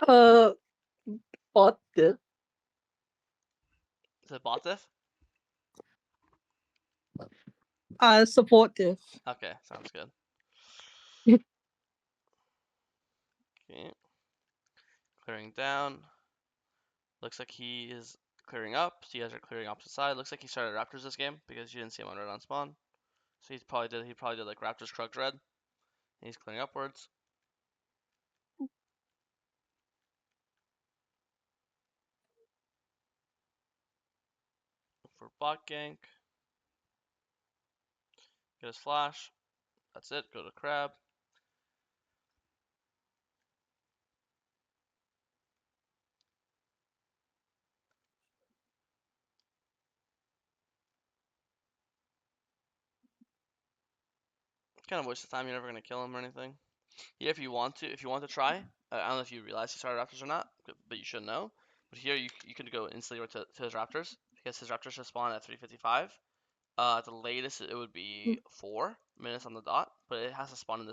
Uh, Supportive. Is it Botif? Supportive. Okay, sounds good. Okay, clearing down. Looks like he is clearing up. So you guys are clearing opposite side. Looks like he started Raptors this game because you didn't see him on red on spawn. So he probably did like Raptors Krugs red. And he's clearing upwards. Look for bot gank. Get his flash. That's it. Go to crab. Kind of waste of time. You're never gonna kill him or anything. Yeah, if you want to try. I don't know if you realize he started Raptors or not, but you should know. But here you could go instantly right to his Raptors because his Raptors should spawn at 3:55. At the latest, it would be 4 minutes on the dot, but it has to spawn in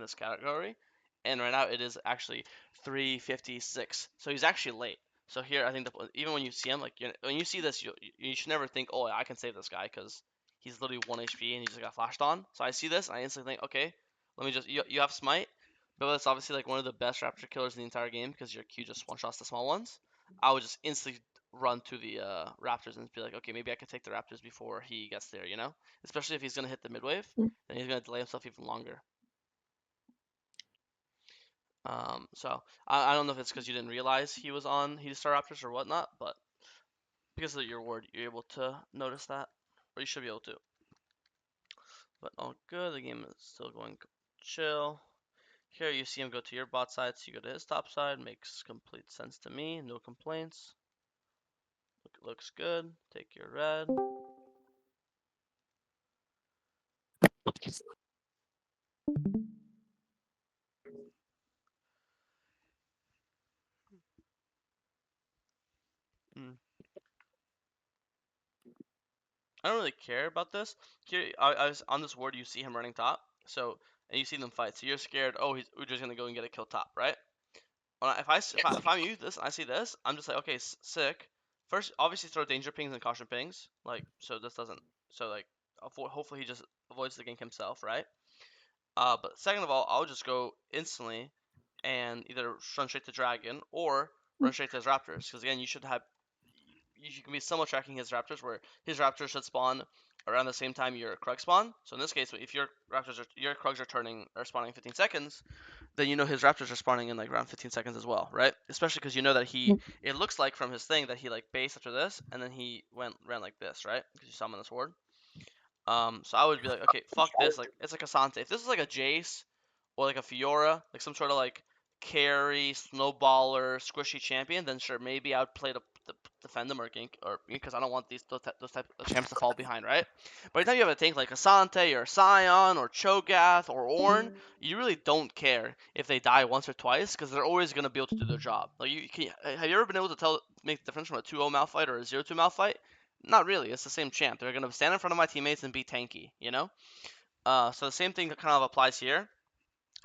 this category. And right now, it is actually 3:56. So he's actually late. So here, I think even when you see him, like when you see this, you should never think, oh, I can save this guy because he's literally 1 HP and he just got flashed on. So I see this, and I instantly think, okay, let me just you have smite, but it's obviously like one of the best Raptor killers in the entire game because your Q just one shots the small ones. I would just instantly run to the Raptors and be like, okay, maybe I could take the Raptors before he gets there, you know? Especially if he's gonna hit the mid wave, then he's gonna delay himself even longer. So I don't know if it's because you didn't realize he was on He Star Raptors or whatnot, but because of your word, you're able to notice that, or you should be able to. But all good. The game is still going chill. Here you see him go to your bot side, so you go to his top side. Makes complete sense to me. No complaints. Looks good. Take your red. Mm. I don't really care about this. Here, I was on this ward. You see him running top, so and you see them fight. So you're scared. Oh, Udyr's gonna go and get a kill top, right? If I'm you, this I see this, I'm just like, okay, sick. First, obviously throw danger pings and caution pings, like so this doesn't. So like, hopefully he just avoids the gank himself, right? But second of all, I'll just go instantly and either run straight to dragon or run straight to his raptors, because again, you can be somewhat tracking his raptors where his raptors should spawn around the same time your Krug spawn. So in this case, if your Krugs are turning or spawning in 15 seconds, then you know his raptors are spawning in like around 15 seconds as well, right? Especially because you know that it looks like from his thing that he like based after this and then he ran like this, right? Because you saw him on this ward. So I would be like, okay, fuck this. Like it's like a Sante. If this is like a Jace or like a Fiora, like some sort of like carry, snowballer, squishy champion, then sure, maybe I would play to defend them or gank, or because I don't want those type of champs to fall behind, right? But anytime you have a tank like a Sante or Sion or Cho'Gath or Ornn, you really don't care if they die once or twice because they're always gonna be able to do their job. Like have you ever been able to make the difference from a 2-0 Malphite or a 0-2 Malphite? Not really. It's the same champ. They're gonna stand in front of my teammates and be tanky, you know. So the same thing kind of applies here.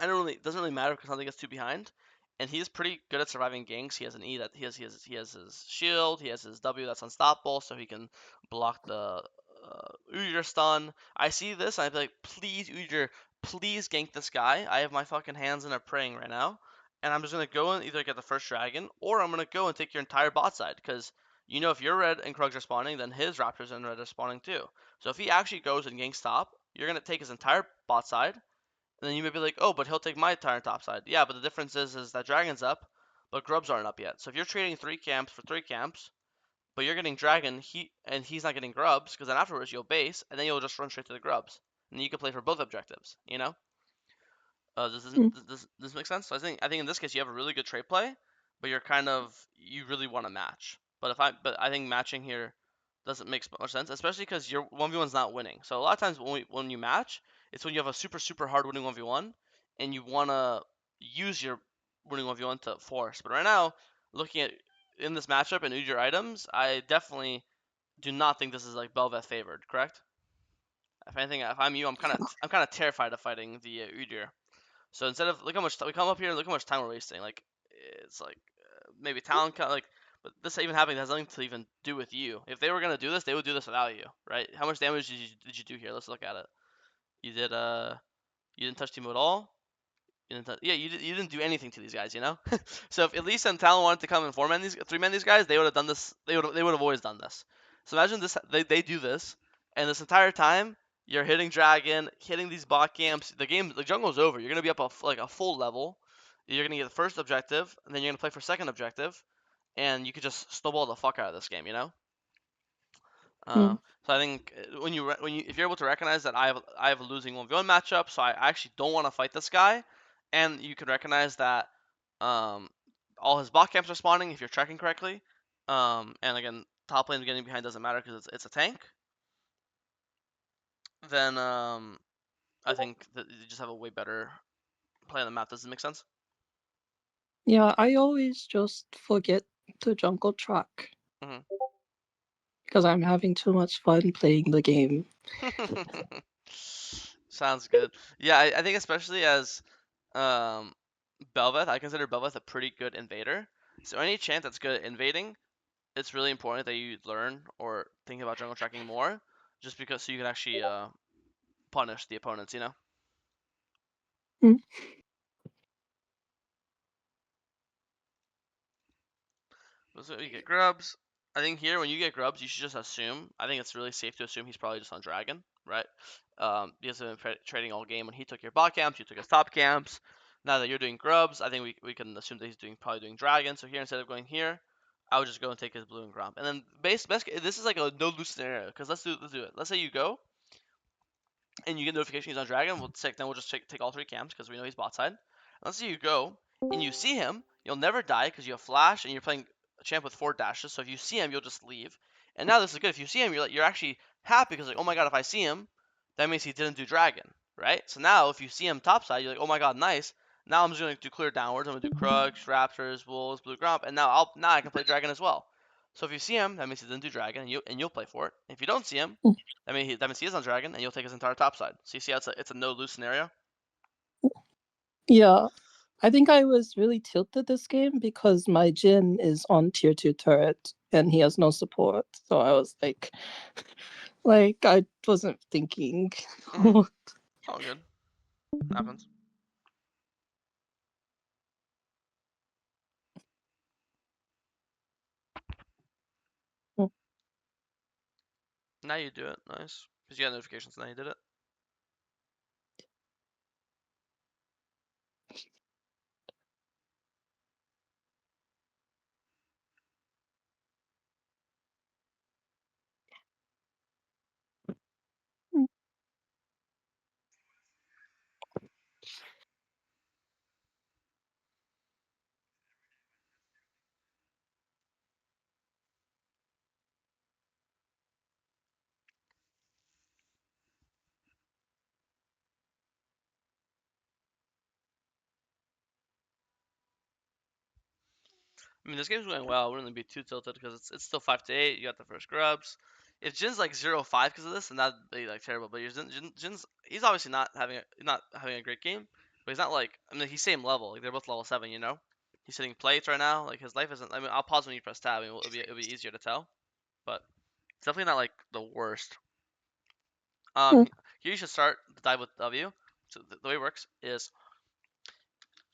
It doesn't really matter because nothing gets too behind, and he's pretty good at surviving ganks. He has an E that he has his shield. He has his W that's unstoppable, so he can block the Udyr stun. I see this, and I feel like, please Udyr, please gank this guy. I have my fucking hands in a praying right now, and I'm just gonna go and either get the first dragon, or I'm gonna go and take your entire bot side, because you know if your red and Krugs are spawning, then his Raptors and red are spawning too. So if he actually goes and ganks top, you're gonna take his entire bot side, and then you may be like, oh, but he'll take my entire top side. Yeah, but the difference is that Dragon's up, but Grubs aren't up yet. So if you're trading 3 camps for 3 camps, but you're getting Dragon, he's not getting Grubs, because then afterwards you'll base, and then you'll just run straight to the Grubs. And then you can play for both objectives, you know? Does this make sense? So I think in this case you have a really good trade play, but you really want to match. But I think matching here doesn't make much sense, especially because your 1v1's not winning. So a lot of times when you match, it's when you have a super hard winning 1v1, and you wanna use your winning 1v1 to force. But right now, looking at in this matchup and Udyr items, I definitely do not think this is like Belveth favored. Correct? If anything, if I'm you, I'm kind of terrified of fighting the Udyr. So instead of look how much we come up here, look how much time we're wasting. Like it's like maybe talent like. But this even happening has nothing to even do with you. If they were gonna do this, they would do this without you, right? How much damage did you do here? Let's look at it. You did you didn't touch Timo at all. Yeah, you didn't do anything to these guys, you know. So if Elise and Talon wanted to come and three man these guys, they would have done this. They would have always done this. So imagine this. They do this, and this entire time you're hitting Dragon, hitting these bot camps. The jungle's over. You're gonna be up like a full level. You're gonna get the first objective, and then you're gonna play for second objective, and you could just snowball the fuck out of this game, you know. Mm. So I think when you if you're able to recognize that I have a losing 1v1 matchup, so I actually don't want to fight this guy, and you can recognize that um, all his bot camps are spawning if you're tracking correctly, and again top lane getting behind doesn't matter because it's a tank. Then I think that you just have a way better play on the map. Does it make sense? Yeah, I always just forget the jungle track hmm because I'm having too much fun playing the game. Sounds good. Yeah, I think especially as um, Belveth, I consider Belveth a pretty good invader. So any champ that's good at invading, it's really important that you learn or think about jungle tracking more, just because so you can actually punish the opponents. You know. Mm. So you get grubs. I think here when you get grubs, you should just assume. I think it's really safe to assume he's probably just on dragon, right? Because he's been trading all game. When he took your bot camps, you took his top camps. Now that you're doing grubs, I think we can assume that he's probably doing dragon. So here instead of going here, I would just go and take his blue and grump. And then best this is like a no lose scenario because let's do it. Let's say you go and you get notification he's on dragon. Then we'll just take all three camps because we know he's bot side. Let's say you go and you see him, you'll never die because you have flash and you're playing a champ with 4 dashes. So if you see him, you'll just leave. And now this is good. If you see him, you're actually happy because like, oh my god, if I see him, that means he didn't do dragon, right? So now if you see him topside, you're like, oh my god, nice. Now I'm just gonna do clear downwards. I'm gonna do Krugs, Raptors, Wolves, Blue Grump, and now I can play dragon as well. So if you see him, that means he didn't do dragon, and you'll play for it. If you don't see him, that means he is on dragon, and you'll take his entire top side. So you see how it's a no lose scenario. Yeah, I think I was really tilted this game because my Jin is on tier 2 turret and he has no support. So I was like I wasn't thinking. Mm-hmm. All good. Happens. Now you do it. Nice. Because you got notifications. Now you did it. I mean, this game's going well. I wouldn't be too tilted because it's still 5-8. You got the first grubs. If Jin's like 0-5 because of this, then that'd be like terrible. But Jin's he's obviously not having a great game, but he's not like I mean he's same level. Like they're both level 7, you know. He's hitting plates right now. Like his life isn't. I mean, I'll pause when you press tab. I mean, it'll be easier to tell, but it's definitely not like the worst. Here you should start the dive with W. So the way it works is,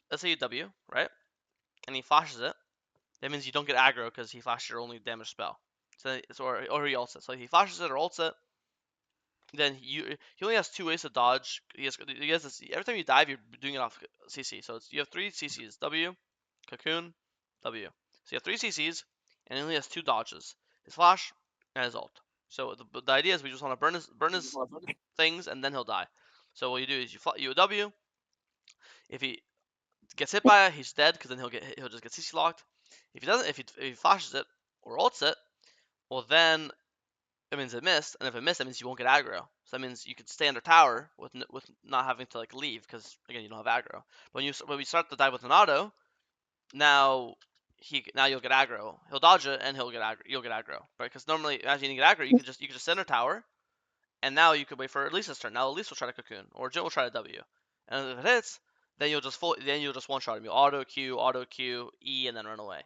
let's say you W, right? And he flashes it. That means you don't get aggro because he flashed your only damage spell. Or he ults it. So if he flashes it or ults it, then he only has 2 ways to dodge. He has this, every time you dive, you're doing it off CC. So you have 3 CCs: W, Cocoon, W. So you have 3 CCs, and he only has 2 dodges: his flash and his ult. So the idea is we just want to burn his things, and then he'll die. So what you do is you W. If he gets hit by it, he's dead because then he'll just get CC locked. If he doesn't, if he flashes it or ults it, well then it means it missed, and if it missed, that means you won't get aggro. So that means you could stay under tower with not having to like leave because again you don't have aggro. But when we start the dive with an auto, now you'll get aggro. He'll dodge it and he'll get aggro. You'll get aggro, right? Because normally as you get aggro, you can just sit under tower, and now you could wait for Elisa's turn. Now Elisa will try to cocoon, or Jin will try to W, and if it hits, then you'll just one shot him. You auto Q, E, and then run away.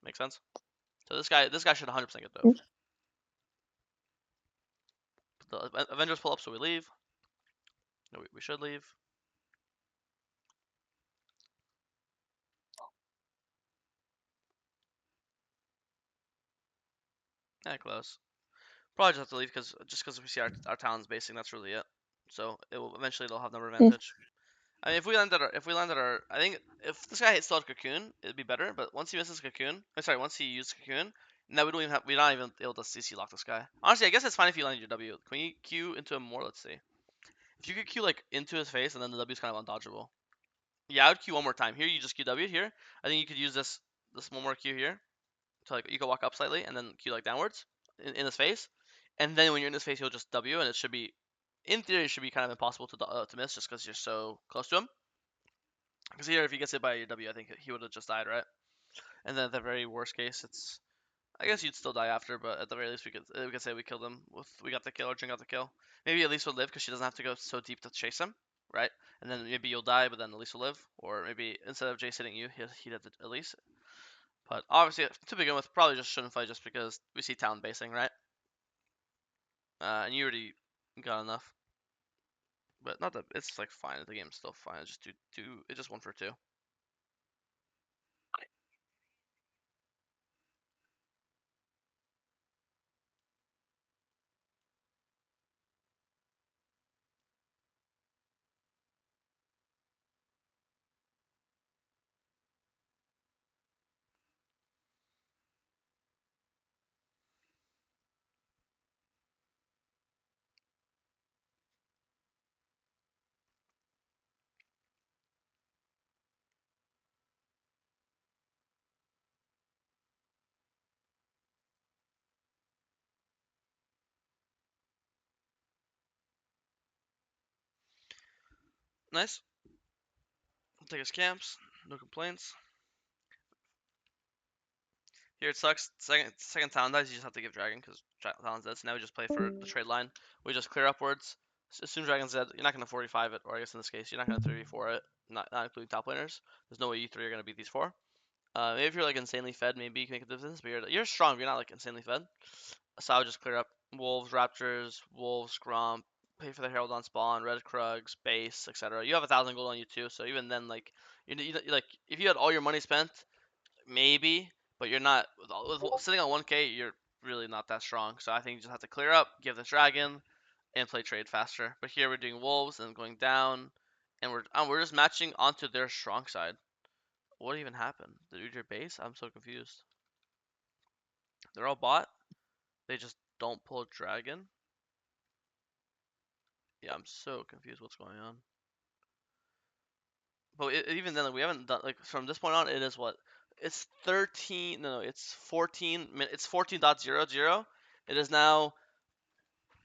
Make sense? So this guy should 100% get dove. The Avengers pull up, so we leave. No, we should leave. Yeah, close. Probably just have to leave because we see our talons basing. That's really it. So it will eventually they'll have number advantage. I mean, if we landed our, I think if this guy hits still cocoon, it'd be better. But once he misses cocoon, sorry, once he uses cocoon, now we're not even able to CC lock this guy. Honestly, I guess it's fine if you land your W. Can you Q into him more? Let's see. If you could Q like into his face, and then the W is kind of undodgeable. Yeah, I would Q one more time. Here you just Q W here. I think you could use this one more Q here. So like you could walk up slightly and then Q like downwards in his face, and then when you're in his face, he'll just W, and it should be, in theory, it should be kind of impossible to miss just because you're so close to him. Because here, if he gets hit by your W, I think he would have just died, right? And then at the very worst case, it's, I guess you'd still die after, but at the very least we could say we killed him with, we got the kill or Jin got the kill. Maybe Elise would live because she doesn't have to go so deep to chase him, right? And then maybe you'll die, but then Elise will live, or maybe instead of Jace hitting you, he'd hit Elise. But obviously, to begin with, probably just shouldn't fight just because we see town basing, right? And you already got enough. But not that it's like fine. The game's still fine. It's just it's just 1 for 2. Nice. Take his camps. No complaints. Here it sucks. Second Talon dies, you just have to give Dragon because Talon's dead. So now we just play for the trade line. We just clear upwards. As soon as Dragon's dead, you're not going to 45 it, or I guess in this case, you're not going to 3v4 it, not including top laners. There's no way you three are going to beat these four. Maybe if you're like insanely fed, maybe you can make a difference, but you're strong, but you're not like insanely fed. So I would just clear up Wolves, Raptors, Wolves, Gromp, pay for the Herald on spawn, Red Krugs, base, etc. You have 1,000 gold on you too, so even then, like, like if you had all your money spent, maybe, but you're not with sitting on 1k. You're really not that strong. So I think you just have to clear up, give this dragon, and play trade faster. But here we're doing wolves and going down, and we're just matching onto their strong side. What even happened? The Udyr base? I'm so confused. They're all bot. They just don't pull a dragon. Yeah, I'm so confused. What's going on? But even then, like, we haven't done, like, from this point on. It is what? It's 13. No, it's 14. It's 14.00. It is now.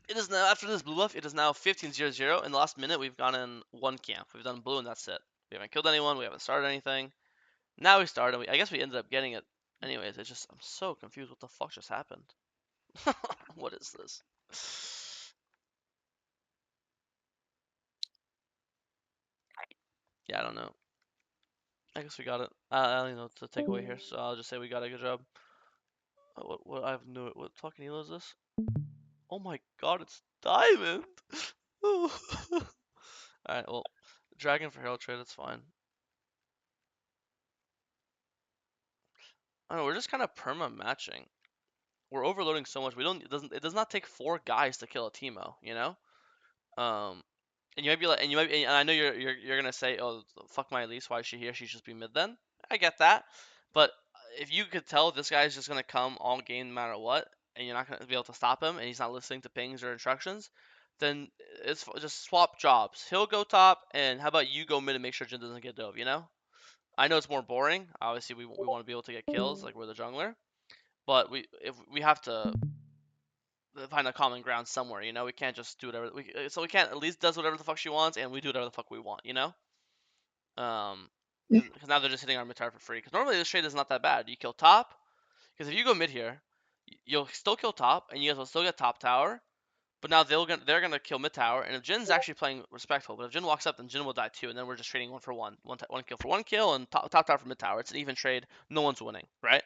It is now, after this blue buff, it is now 15.00. In the last minute, we've gone in one camp. We've done blue, and that's it. We haven't killed anyone. We haven't started anything. Now we started. I guess we ended up getting it. Anyways, it's just, I'm so confused. What the fuck just happened? What is this? Yeah, I don't know. I guess we got it. I don't know what to take away here, so I'll just say we got a good job. What I have no. What fucking elo is this? Oh my god, it's diamond! Alright, well, dragon for herald trade, that's fine. I don't know, we're just kind of perma matching. We're overloading so much. We don't. It does not take 4 guys to kill a Teemo, you know. Um, and you might be like, and I know you're gonna say, oh, fuck my Elise, why is she here? She should just be mid then. I get that, but if you could tell this guy's just gonna come all game no matter what, and you're not gonna be able to stop him, and he's not listening to pings or instructions, then it's just swap jobs. He'll go top, and how about you go mid and make sure Jin doesn't get dove, you know? I know it's more boring. Obviously, we want to be able to get kills, like we're the jungler, but if we have to find a common ground somewhere. You know, we can't just do whatever. So we can't. Elise does whatever the fuck she wants, and we do whatever the fuck we want. You know, because now they're just hitting our mid tower for free. Because normally this trade is not that bad. You kill top. Because if you go mid here, you'll still kill top, and you guys will still get top tower. But now they're gonna kill mid tower, and if Jin's actually playing respectful, but if Jin walks up, then Jin will die too, and then we're just trading one for one kill for one kill, and top tower for mid tower. It's an even trade. No one's winning, right?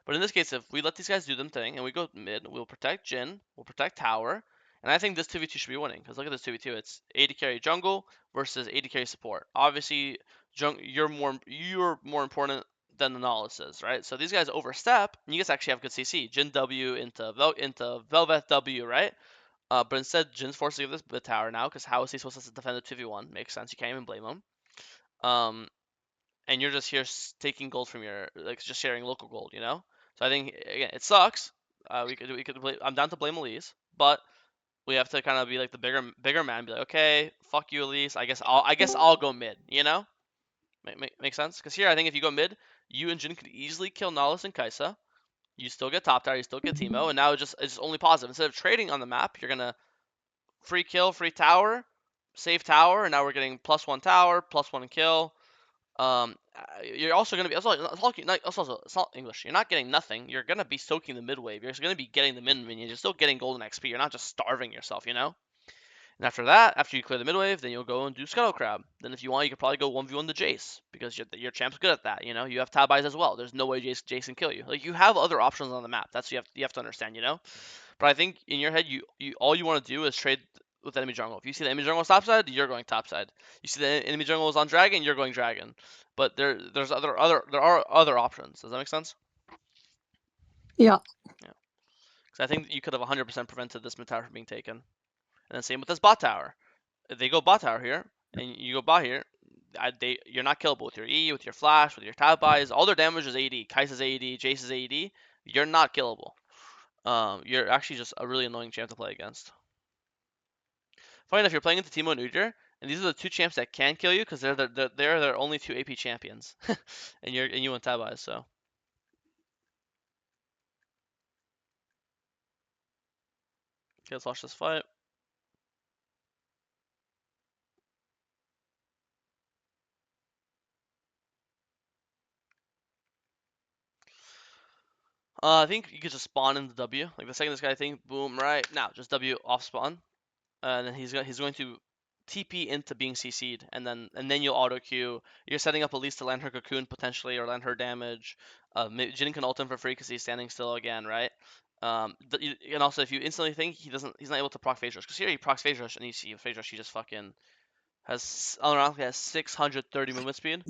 But in this case, if we let these guys do them thing and we go mid, we'll protect Jin, we'll protect tower, and I think this 2v2 should be winning. Because look at this 2v2, it's AD carry jungle versus AD carry support. Obviously, you're more important than the Nihilus is, right? So these guys overstep, and you guys actually have good CC. Jin W into Belveth W, right? But instead, Jin's forced to give this mid tower now, because how is he supposed to defend the 2v1? Makes sense. You can't even blame him. Um, and you're just here taking gold from your like just sharing local gold, you know. So I think again it sucks. We could blame, I'm down to blame Elise, but we have to kind of be like the bigger man, be like, okay, fuck you, Elise. I guess I'll go mid, you know. Make sense? Because here I think if you go mid, you and Jin could easily kill Nahus and Kaisa. You still get top tower, you still get Teemo, and now it's just only positive. Instead of trading on the map, you're gonna free kill, free tower, save tower, and now we're getting +1 tower, +1 kill. You're also gonna be it's not English. You're not getting nothing. You're gonna be soaking the mid wave. You're gonna be getting the mid minions. You're still getting golden XP. You're not just starving yourself, you know. And after that, after you clear the mid wave, then you'll go and do Scuttle Crab. Then if you want, you could probably go 1v1 the Jace because your champ's good at that. You know, you have tab eyes as well. There's no way Jace can kill you. Like you have other options on the map. That's you have to understand. You know. But I think in your head, you all you want to do is trade with enemy jungle. If you see the enemy jungle is topside, you're going topside. You see the enemy jungle is on dragon, you're going dragon. But there are other options. Does that make sense? Yeah. Yeah. Because I think you could have 100% prevented this mid tower from being taken. And then same with this bot tower. If they go bot tower here, and you go bot here, you're not killable with your E, with your flash, with your tab buys. All their damage is AD. Kai'Sa's AD, Jace's AD. You're not killable. You're actually just a really annoying champ to play against. Funny enough, you're playing into Teemo and Udyr, and these are the two champs that can kill you because they're their only two AP champions, and you want Tabais, so okay, let's watch this fight. I think you could just spawn in the W. Like the second this guy thing, boom, right now, just W off spawn, and then he's going to TP into being CC'd, and then you'll auto queue. You're setting up Elise to land her cocoon potentially or land her damage. Jin can ult him for free because he's standing still again, right? And also if you instantly think he's not able to proc phase rush because here he procs phase rush and you see phase rush he just fucking has 630 movement speed.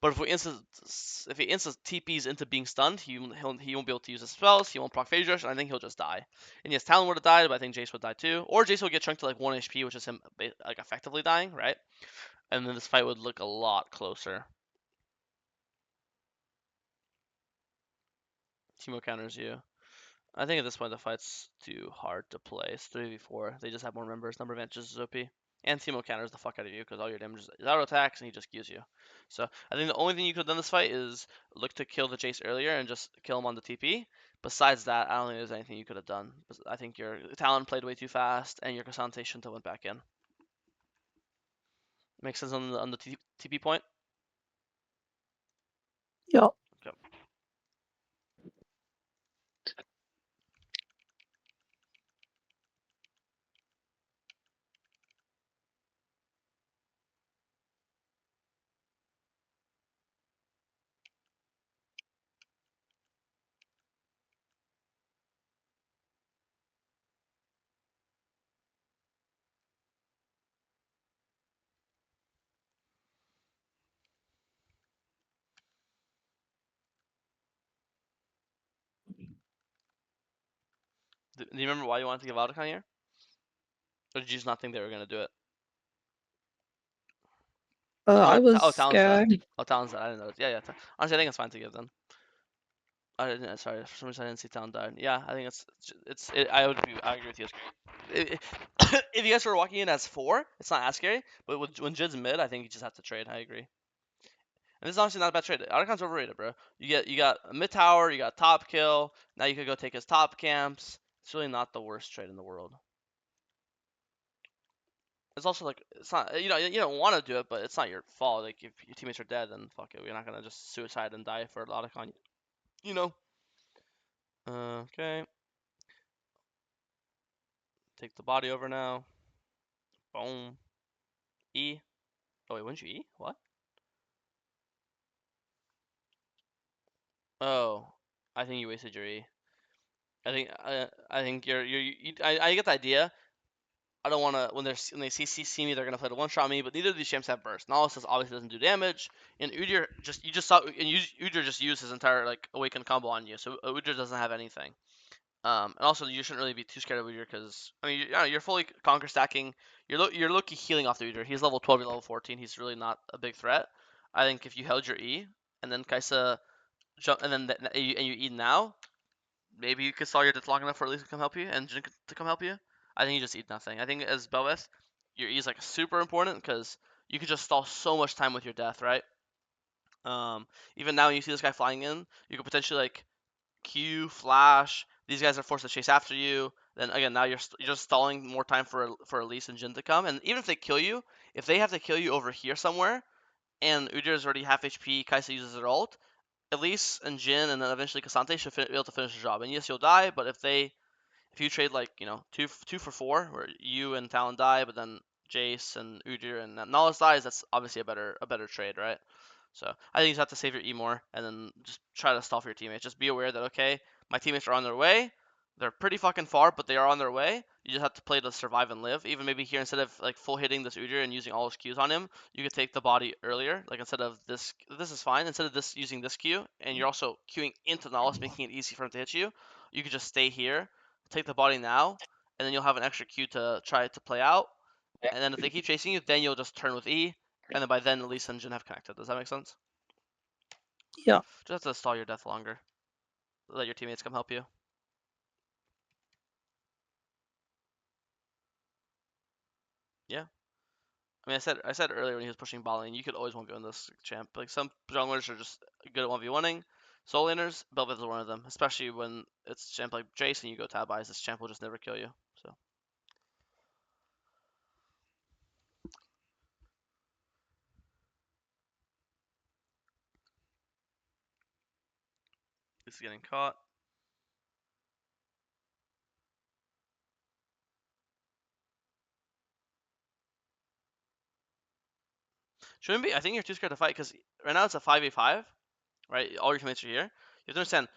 But if he insta TPs into being stunned, he won't be able to use his spells. He won't proc phase rush, and I think he'll just die. And yes, Talon would have died, but I think Jace would die too. Or Jace will get chunked to like 1 HP, which is him like effectively dying, right? And then this fight would look a lot closer. Teemo counters you. I think at this point the fight's too hard to play. It's 3v4. They just have more members. Number of advantages is OP. And Teemo counters the fuck out of you because all your damage is auto attacks and he just kills you. So I think the only thing you could have done this fight is look to kill the Jace earlier and just kill him on the TP. Besides that, I don't think there's anything you could have done. I think your Talon played way too fast and your Cassandra shouldn't have went back in. Makes sense on the TP point? Yeah. Okay. Do you remember why you wanted to give Audicon here? Or did you just not think they were going to do it? I was Talon's dead. scared. Oh, Talon's dead. I didn't know. Yeah, yeah. Honestly, I think it's fine to give then. I didn't. Sorry, for some reason I didn't see Talon died. Yeah, I think I agree with you. If you guys were walking in as 4, it's not as scary. But when Jid's mid, I think you just have to trade. I agree. And this is honestly not a bad trade. Archon's overrated, bro. You got a mid tower, you got top kill. Now you could go take his top camps. It's really not the worst trade in the world. It's also like it's not you don't want to do it, but it's not your fault. Like if your teammates are dead, then fuck it. We're not gonna just suicide and die for a lot of con. You know. Okay. Take the body over now. Boom. E. Oh wait, wouldn't you E? What? Oh, I think you wasted your E. I think I get the idea. I don't want to when they see me, they're gonna play the one shot me. But neither of these champs have burst. Nautilus obviously doesn't do damage, and Udyr you just saw and Udyr just used his entire like awaken combo on you, so Udyr doesn't have anything. And also you shouldn't really be too scared of Udyr because I mean you're fully conquer stacking. You're low key healing off the Udyr. He's level 12, you're level 14. He's really not a big threat. I think if you held your E and then Kaisa jump and then you E now, maybe you could stall your death long enough for at least to come help you and Jin to come help you. I think you just eat nothing. I think as Belveth, your E is like super important because you could just stall so much time with your death, right? Even now when you see this guy flying in, you could potentially like Q, flash. These guys are forced to chase after you. Then again, now you're just stalling more time for Elise and Jin to come. And even if they kill you, if they have to kill you over here somewhere, and Udyr is already half HP, Kaisa uses her ult, Elise and Jin, and then eventually Cassante should be able to finish the job. And yes, you'll die, but if you trade like two for four, where you and Talon die, but then Jace and Udyr and Nollis dies, that's obviously a better trade, right? So I think you just have to save your E more and then just try to stall for your teammates. Just be aware that okay, my teammates are on their way. They're pretty fucking far, but they are on their way. You just have to play to survive and live. Even maybe here, instead of like full hitting this Udyr and using all his Qs on him, you could take the body earlier. Like instead of this is fine. Instead of this using this Q, and you're also queuing into Nollis, making it easy for him to hit you. You could just stay here, take the body now, and then you'll have an extra Q to try to play out. And then if they keep chasing you, then you'll just turn with E, and then by then at least Jin have connected. Does that make sense? Yeah. Just have to stall your death longer. Let your teammates come help you. Yeah. I mean, I said earlier when he was pushing bot lane, you could always 1v1 this champ. Like some junglers are just good at 1v1ing. Soul laners, Belveth is one of them. Especially when it's champ like Jace and you go tab eyes, this champ will just never kill you. So this is getting caught. Shouldn't be. I think you're too scared to fight because right now it's a 5v5, right? All your teammates are here. You have to understand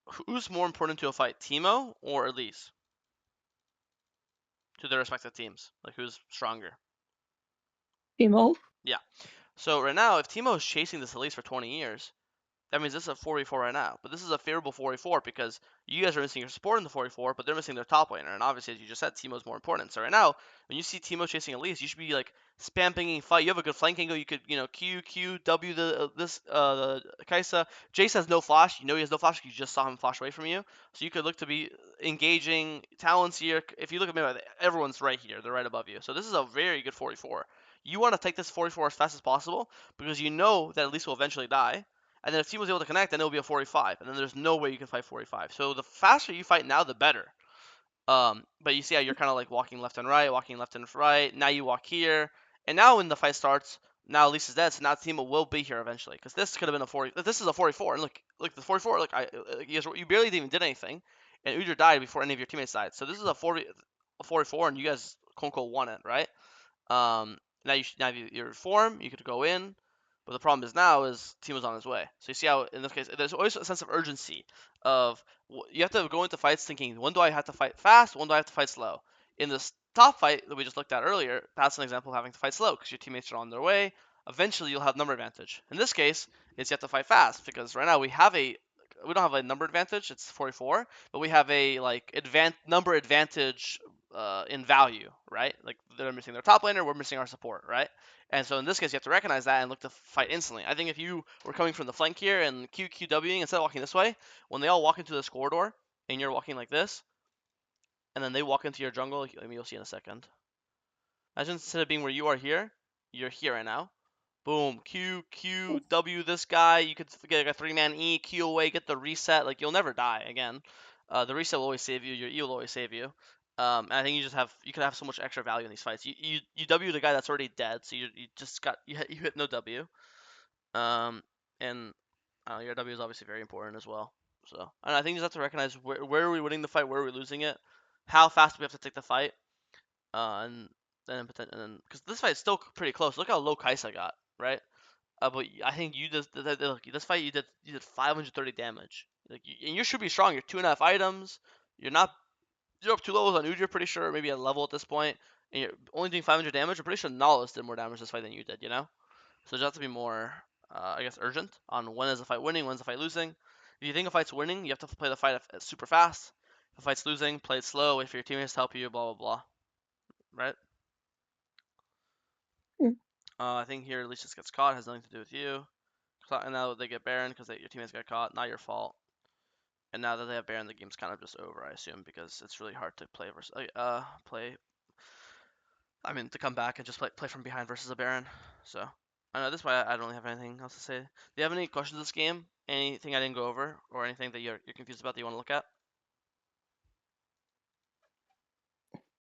who's more important to a fight, Teemo or Elise, to their respective teams. Like who's stronger? Teemo. Yeah. So right now, if Teemo is chasing this Elise for 20 years, that means this is a 4v4 right now. But this is a favorable 4v4 because you guys are missing your support in the 4v4, but they're missing their top laner. And obviously, as you just said, Teemo's more important. So right now, when you see Teemo chasing Elise, you should be like spam pinging fight. You have a good flank angle. You could, Q, W the Kaisa. Jace has no flash. You know he has no flash. You just saw him flash away from you. So you could look to be engaging Talons here. If you look at me, everyone's right here. They're right above you. So this is a very good 4v4. You want to take this 4v4 as fast as possible because you know that Elise will eventually die. And then if team was able to connect, then it'll be a 45. And then there's no way you can fight 45. So the faster you fight now, the better. But you see how you're kind of like walking left and right, walking left and right. Now you walk here. And now when the fight starts, now Lisa's dead, so now Timo will be here eventually. Because this could have been a 40. This is a 44. And look, the 44, you barely even did anything. And Udyr died before any of your teammates died. So this is a 44, and you guys, quote unquote, won it, right? Now you reform, you could go in, but the problem is now is Timo's on his way. So you see how in this case there's always a sense of urgency of you have to go into fights thinking when do I have to fight fast, when do I have to fight slow. In this top fight that we just looked at earlier, that's an example of having to fight slow because your teammates are on their way. Eventually you'll have number advantage. In this case, it's you have to fight fast because right now we don't have a number advantage, it's 44, but we have a like number advantage in value, right? Like they're missing their top laner, we're missing our support, right? And so in this case, you have to recognize that and look to fight instantly. I think if you were coming from the flank here and QQWing instead of walking this way, when they all walk into this corridor and you're walking like this, and then they walk into your jungle, I mean, you'll see in a second. Imagine instead of being where you are here, you're here right now. Boom, Q, Q, W this guy. You could get like a 3-man E, Q away, get the reset. Like, you'll never die again. The reset will always save you. Your E will always save you. And I think you could have so much extra value in these fights. You W the guy that's already dead, so you just got, you hit no W. And your W is obviously very important as well. So, and I think you just have to recognize where are we winning the fight, where are we losing it, how fast do we have to take the fight. And then because this fight's still pretty close. Look how low Kaisa got, right? But I think you just look, this fight you did 530 damage. Like and you should be strong. You're 2.5 items. You're not you're up 2 levels on Udyr, pretty sure, maybe a level at this point, and you're only doing 500 damage. I'm pretty sure Nihilus did more damage this fight than you did. So you have to be more, I guess, urgent on when is the fight winning, when's the fight losing. If you think a fight's winning, you have to play the fight super fast. If a fight's losing, play it slow. Wait for your teammates to help you. Blah blah blah. Right? Mm. I think here Lucius gets caught. Has nothing to do with you. And now they get Baron because your teammates got caught. Not your fault. And now that they have Baron, the game's kind of just over, I assume, because it's really hard to play versus play. I mean, to come back and just play from behind versus a Baron. So I know this why I don't really have anything else to say. Do you have any questions this game? Anything I didn't go over, or anything that you're confused about that you want to look at?